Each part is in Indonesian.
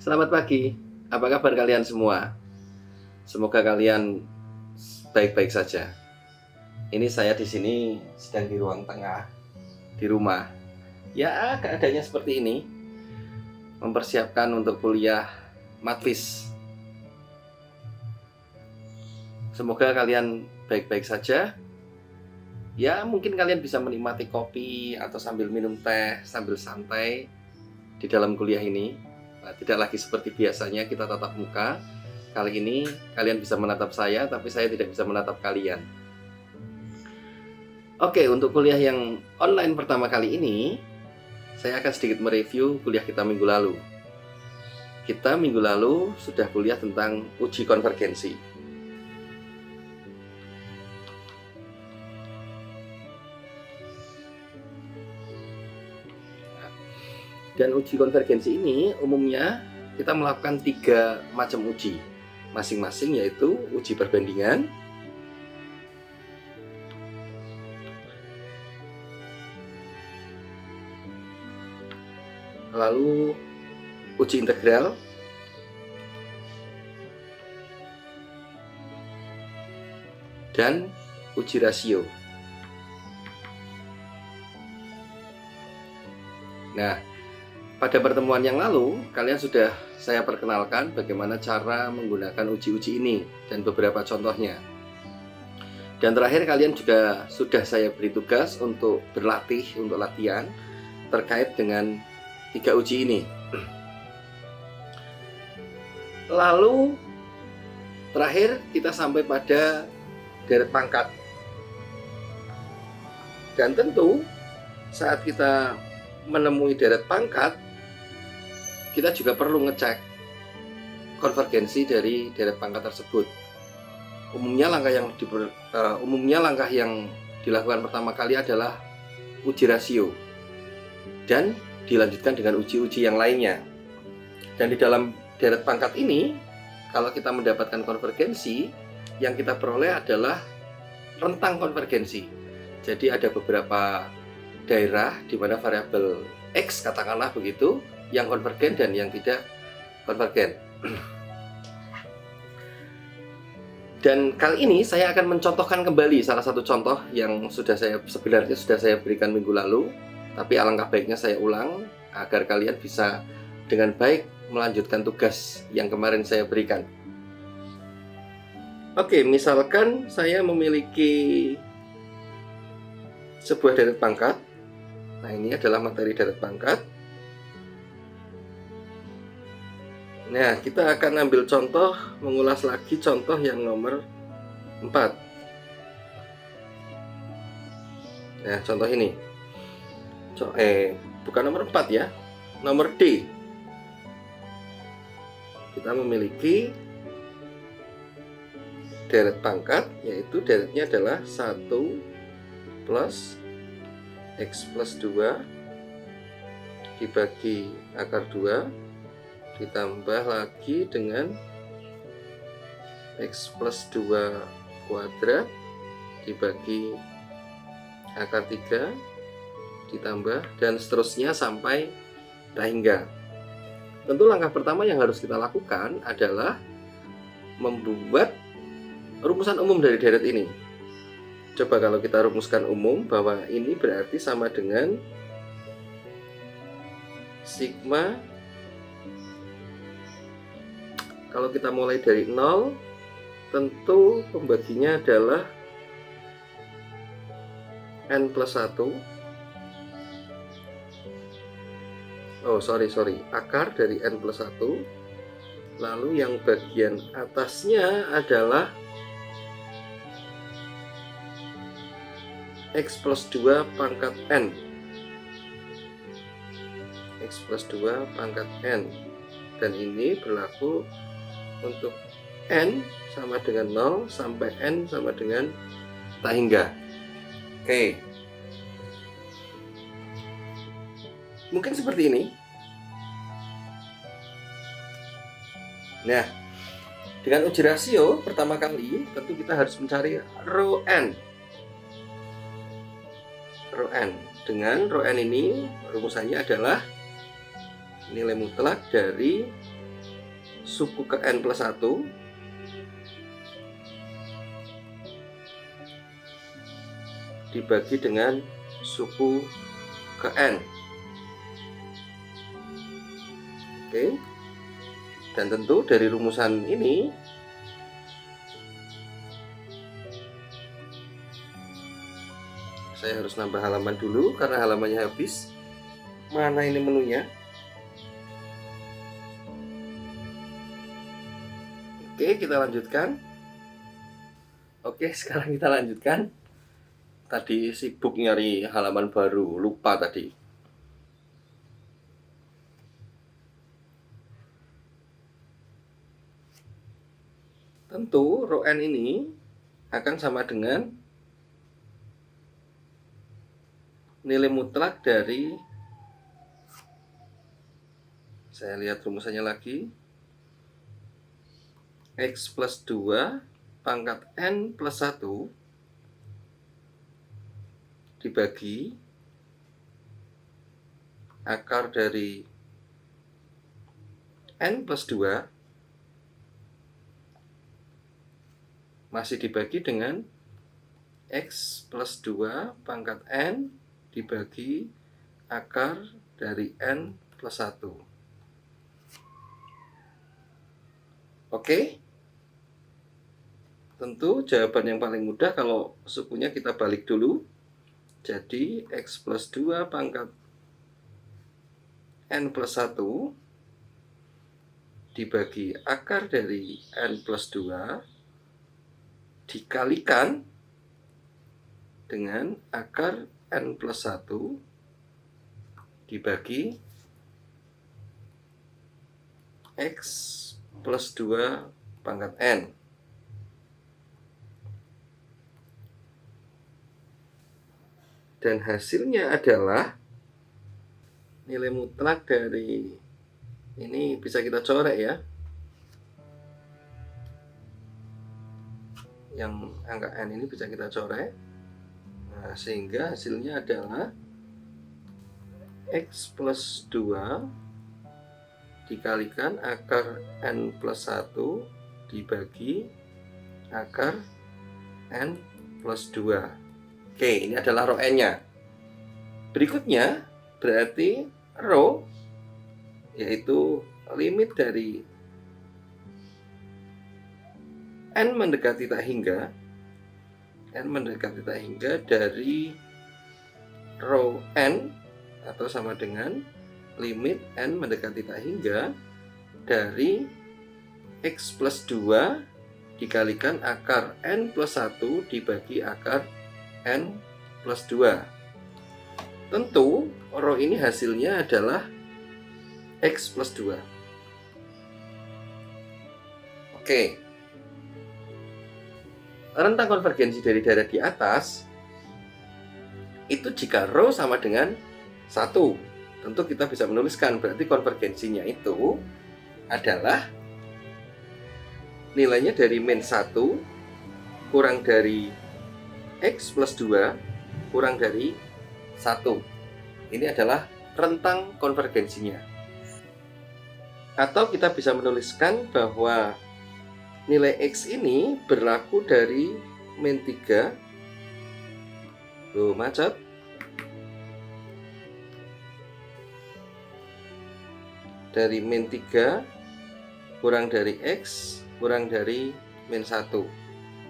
Selamat pagi, apa kabar kalian semua? Semoga kalian baik-baik saja. Ini saya di sini sedang di ruang tengah, di rumah. Ya, keadaannya seperti ini. Mempersiapkan untuk kuliah Matfis. Semoga kalian baik-baik saja. Ya, mungkin kalian bisa menikmati kopi atau sambil minum teh, sambil santai di dalam kuliah ini. Tidak lagi seperti biasanya kita tatap muka. Kali ini kalian bisa menatap saya, tapi saya tidak bisa menatap kalian. Oke, untuk kuliah yang online pertama kali ini, saya akan sedikit mereview kuliah kita minggu lalu. Kita minggu lalu sudah kuliah tentang uji konvergensi. Dan uji konvergensi ini umumnya kita melakukan 3 macam uji masing-masing, yaitu uji perbandingan, lalu uji integral, dan uji rasio. Nah, pada pertemuan yang lalu, kalian sudah saya perkenalkan bagaimana cara menggunakan uji-uji ini dan beberapa contohnya. Dan terakhir kalian juga sudah saya beri tugas untuk berlatih, untuk latihan terkait dengan 3 uji ini. Lalu terakhir kita sampai pada deret pangkat. Dan tentu saat kita menemui deret pangkat, kita juga perlu ngecek konvergensi dari deret pangkat tersebut. Umumnya langkah yang dilakukan pertama kali adalah uji rasio dan dilanjutkan dengan uji-uji yang lainnya. Dan di dalam deret pangkat ini, kalau kita mendapatkan konvergensi, yang kita peroleh adalah rentang konvergensi. Jadi ada beberapa daerah di mana variabel X, katakanlah begitu, yang konvergen dan yang tidak konvergen. Dan kali ini saya akan mencontohkan kembali salah satu contoh yang sebenarnya sudah saya berikan minggu lalu, tapi alangkah baiknya saya ulang agar kalian bisa dengan baik melanjutkan tugas yang kemarin saya berikan. Oke, misalkan saya memiliki sebuah deret pangkat. Nah, ini adalah materi deret pangkat. Nah, kita akan ambil contoh, mengulas lagi contoh yang nomor 4. Nah, contoh ini. Bukan nomor 4 ya, nomor D. Kita memiliki deret pangkat, yaitu deretnya adalah 1 plus X plus 2 dibagi akar 2 ditambah lagi dengan X plus 2 kuadrat dibagi akar 3 ditambah dan seterusnya sampai tak hingga. Tentu langkah pertama yang harus kita lakukan adalah membuat rumusan umum dari deret ini. Coba kalau kita rumuskan umum bahwa ini berarti sama dengan sigma. Kalau kita mulai dari 0, tentu pembaginya adalah n plus 1. Akar dari n plus 1. Lalu yang bagian atasnya adalah X plus 2 pangkat N. X plus 2 pangkat N. Dan ini berlaku untuk N sama dengan 0 sampai N sama dengan tak hingga. Oke. Mungkin seperti ini. Nah, dengan uji rasio pertama kali tentu kita harus mencari rho N. Rho N. Dengan rho N ini rumusannya adalah nilai mutlak dari suku ke N plus 1 dibagi dengan suku ke N. Oke. Dan tentu dari rumusan ini saya harus nambah halaman dulu karena halamannya habis. Mana ini menunya? Oke, kita lanjutkan. Oke, sekarang kita lanjutkan. Tadi sibuk nyari halaman baru, lupa tadi. Tentu rho n ini akan sama dengan nilai mutlak dari, saya lihat rumusannya lagi, X plus 2 pangkat N plus 1 dibagi akar dari N plus 2 masih dibagi dengan X plus 2 pangkat N dibagi akar dari N plus 1. Oke? Tentu jawaban yang paling mudah kalau sukunya kita balik dulu. Jadi X plus 2 pangkat N plus 1 dibagi akar dari N plus 2 dikalikan dengan akar N plus 1 dibagi X plus 2 pangkat N. Dan hasilnya adalah nilai mutlak dari ini, bisa kita coret ya. Yang angka N ini bisa kita coret. Nah, sehingga hasilnya adalah X plus 2 dikalikan akar N plus 1 dibagi akar N plus 2. Oke, ini adalah rho N-nya. Berikutnya berarti rho, yaitu limit dari N mendekati tak hingga, dari rho N atau sama dengan limit N mendekati tak hingga dari X plus 2 dikalikan akar N plus 1 dibagi akar N plus 2. Tentu rho ini hasilnya adalah X plus 2. Oke. Rentang konvergensi dari daerah di atas itu jika rho sama dengan 1. Tentu kita bisa menuliskan berarti konvergensinya itu adalah nilainya dari min 1 kurang dari X plus 2 kurang dari 1. Ini adalah rentang konvergensinya. Atau kita bisa menuliskan bahwa nilai X ini berlaku dari min 3. Tuh, macet. Dari min 3 kurang dari X kurang dari min 1.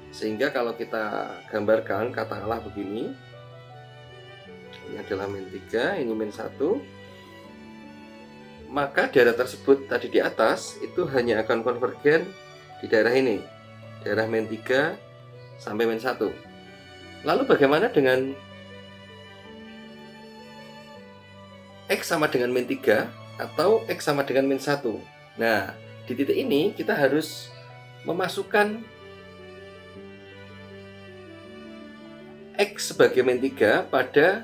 Sehingga kalau kita gambarkan, katakanlah begini, ini adalah min 3, ini min 1, maka daerah tersebut tadi di atas itu hanya akan konvergen di daerah ini, daerah min 3 sampai min 1. Lalu bagaimana dengan X sama dengan min 3 atau X sama dengan min 1? Nah, di titik ini kita harus memasukkan X sebagai min 3 pada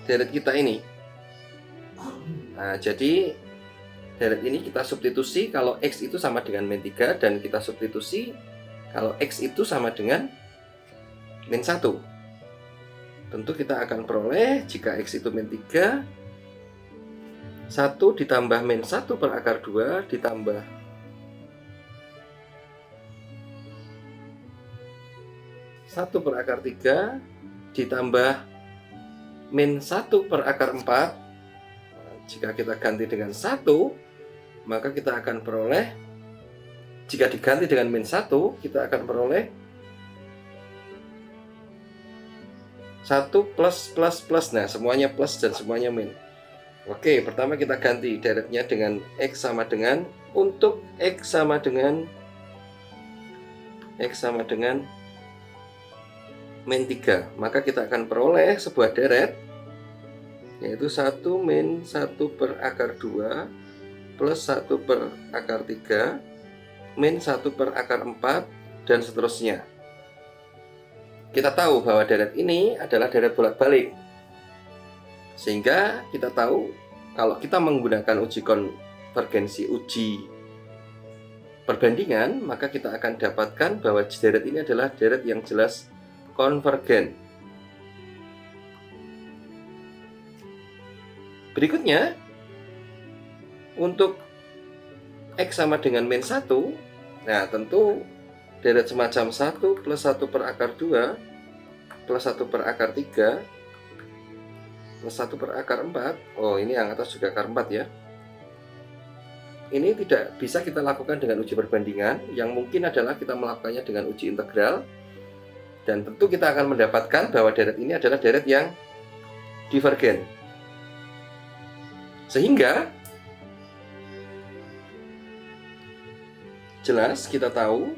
deret kita ini. Nah, jadi deret ini kita substitusi kalau X itu sama dengan min 3 dan kita substitusi kalau X itu sama dengan min 1. Tentu kita akan peroleh jika X itu min 3 1 ditambah min 1 per akar 2 ditambah 1 per akar 3 ditambah min 1 per akar 4. Jika kita ganti dengan 1, maka kita akan peroleh, jika diganti dengan min 1, kita akan peroleh 1 plus plus plus. Nah, semuanya plus dan semuanya min. Oke, pertama kita ganti deretnya dengan X sama dengan, untuk X sama dengan min 3, maka kita akan peroleh sebuah deret, yaitu 1 min 1 per akar 2 plus 1 per akar 3 min 1 per akar 4 dan seterusnya. Kita tahu bahwa deret ini adalah deret bolak-balik, sehingga kita tahu kalau kita menggunakan uji konvergensi, uji perbandingan, maka kita akan dapatkan bahwa deret ini adalah deret yang jelas konvergen. Berikutnya, untuk X sama dengan min 1, nah tentu deret semacam 1 plus 1 per akar 2 plus 1 per akar 3 plus 1 per akar 4. Oh, ini yang atas juga akar 4 ya. Ini tidak bisa kita lakukan dengan uji perbandingan, yang mungkin adalah kita melakukannya dengan uji integral. Dan tentu kita akan mendapatkan bahwa deret ini adalah deret yang divergen. Sehingga jelas kita tahu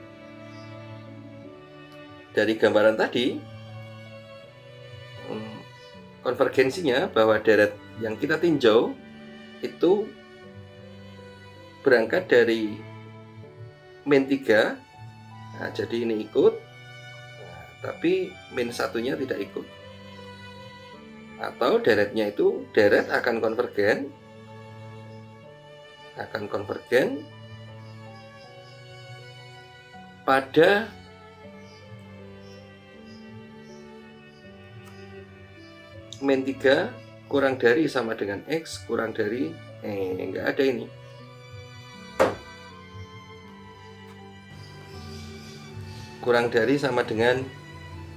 dari gambaran tadi konvergensinya bahwa deret yang kita tinjau itu berangkat dari min 3. Nah, jadi ini ikut, tapi min 1-nya tidak ikut. Atau deretnya itu deret akan konvergen pada min 3 kurang dari sama dengan X kurang dari enggak ada ini. Kurang dari sama dengan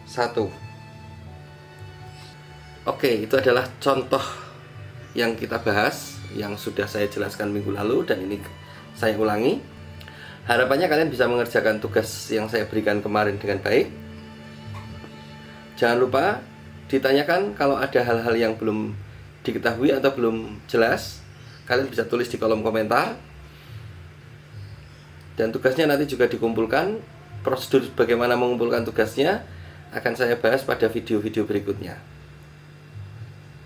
1. Oke, itu adalah contoh yang kita bahas, yang sudah saya jelaskan minggu lalu, dan ini saya ulangi. Harapannya kalian bisa mengerjakan tugas yang saya berikan kemarin dengan baik. Jangan lupa ditanyakan kalau ada hal-hal yang belum diketahui atau belum jelas. Kalian bisa tulis di kolom komentar. Dan tugasnya nanti juga dikumpulkan. Prosedur bagaimana mengumpulkan tugasnya akan saya bahas pada video-video berikutnya.